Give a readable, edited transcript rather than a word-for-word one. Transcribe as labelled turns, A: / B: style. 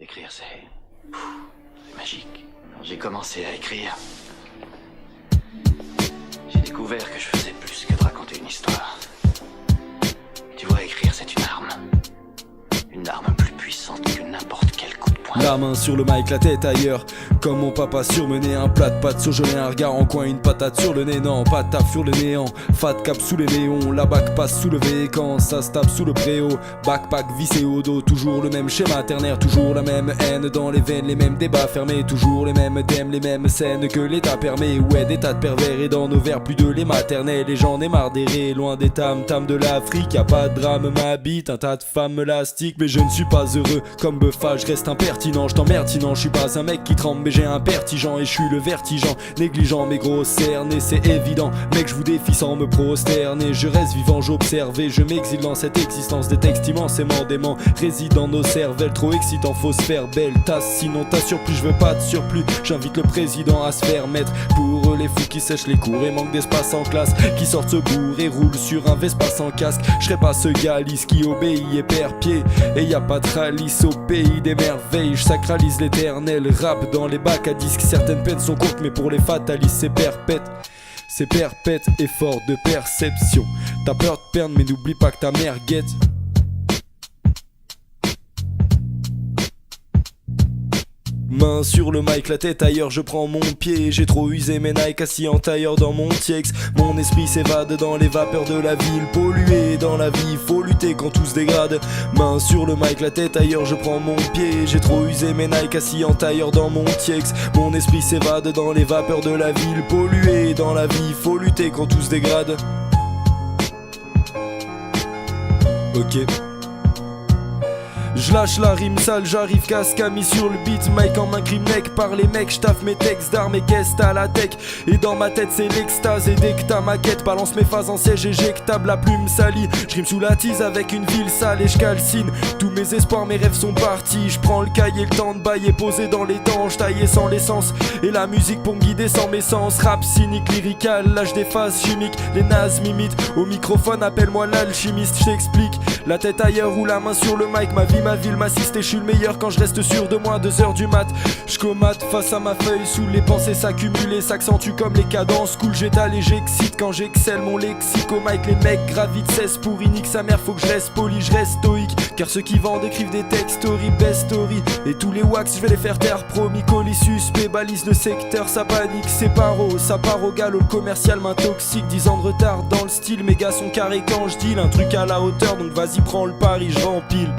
A: Écrire, c'est magique. Quand j'ai commencé à écrire, j'ai découvert que je faisais plus que de raconter une histoire. Tu vois, écrire, c'est une arme. Une arme plus puissante que n'importe quel coup de poing.
B: La main sur le mic, la tête ailleurs. Comme mon papa surmené, un plat de pâtes surgelé, un regard en coin, une patate sur le nez. Non, pas tape sur le néant, fat cap sous les néons. La bac passe soulevée quand ça se tape sous le préau. Backpack vissé au dos, toujours le même schéma ternaire. Toujours la même haine dans les veines, les mêmes débats fermés. Toujours les mêmes thèmes, les mêmes scènes que l'état permet. Ouais, des tas de pervers et dans nos verres plus de lait maternel. Et j'en ai marre d'errer, loin des tam-tams de l'Afrique. Y'a pas de drame, m'habite un tas de femmes élastiques. Mais je ne suis pas heureux, comme Buffa, je reste impertinent. Je t'emmerde sinon, je suis pas un mec qui tremble. Mais j'ai un pertigeant et je suis le vertigeant. Négligent mais gros cerné, c'est évident. Mec, je vous défie sans me prosterner. Je reste vivant, j'observe et je m'exile dans cette existence. Des textes immensément dément résident dans nos cervelles. Trop excitant, faut se faire belle tasse. Sinon t'as surplus, je veux pas de surplus. J'invite le président à se faire mettre. Pour eux les fous qui sèchent les cours et manquent d'espace en classe, qui sortent se bourre et roulent sur un Vespa sans casque. Je serai pas ce gars lisse qui obéit et perd pied. Et y a pas de ralice au pays des merveilles. Je sacralise l'éternel rap dans les bacs à disques. Certaines peines sont courtes mais pour les fatalistes c'est perpète. C'est perpète, effort de perception. T'as peur de perdre mais n'oublie pas que ta mère guette. Main sur le mic, la tête ailleurs, je prends mon pied. J'ai trop usé mes Nike assis en tailleur dans mon TX. Mon esprit s'évade dans les vapeurs de la ville. Pollué dans la vie, faut lutter quand tout se dégrade. Main sur le mic, la tête ailleurs, je prends mon pied. J'ai trop usé mes Nike assis en tailleur dans mon TX. Mon esprit s'évade dans les vapeurs de la ville. Pollué dans la vie, faut lutter quand tout se dégrade. Ok. Je lâche la rime sale, j'arrive cascami sur le beat. Mike en main crime neck par les mecs. J'taffe mes textes d'armes et caisse à la tech. Et dans ma tête c'est l'extase. Et dès que ta maquette balance mes phases en siège éjectable, la plume salie. J'rime sous la tise avec une ville sale et j'calcine. Tous mes espoirs, mes rêves sont partis. J'prends le cahier, le temps de bailler posé dans les dents. J'taillais sans l'essence et la musique pour me guider sans mes sens. Rap cynique, lyrical, lâche des phases chimiques. Les nazes m'imitent, au microphone appelle-moi l'alchimiste. J't'explique, la tête ailleurs ou la main sur le mic. Ma ville m'assiste et je suis le meilleur quand je reste sûr de moi. 2h du mat, je comate face à ma feuille. Sous les pensées s'accumulent et s'accentuent comme les cadences. Cool, j'étale et j'excite quand j'excelle mon lexique. Au mic les mecs gravitent 16 pour inique sa mère. Faut que je reste poli, je reste stoïque. Car ceux qui vendent écrivent des textes story, best story. Et tous les wax je vais les faire taire. Promis, colis suspect, balise le secteur. Ça panique, c'est paro, ça part au galop. Le commercial m'intoxique, 10 ans de retard dans le style. Mes gars sont carrés quand je deal. Un truc à la hauteur donc vas-y prends le pari, je rempile.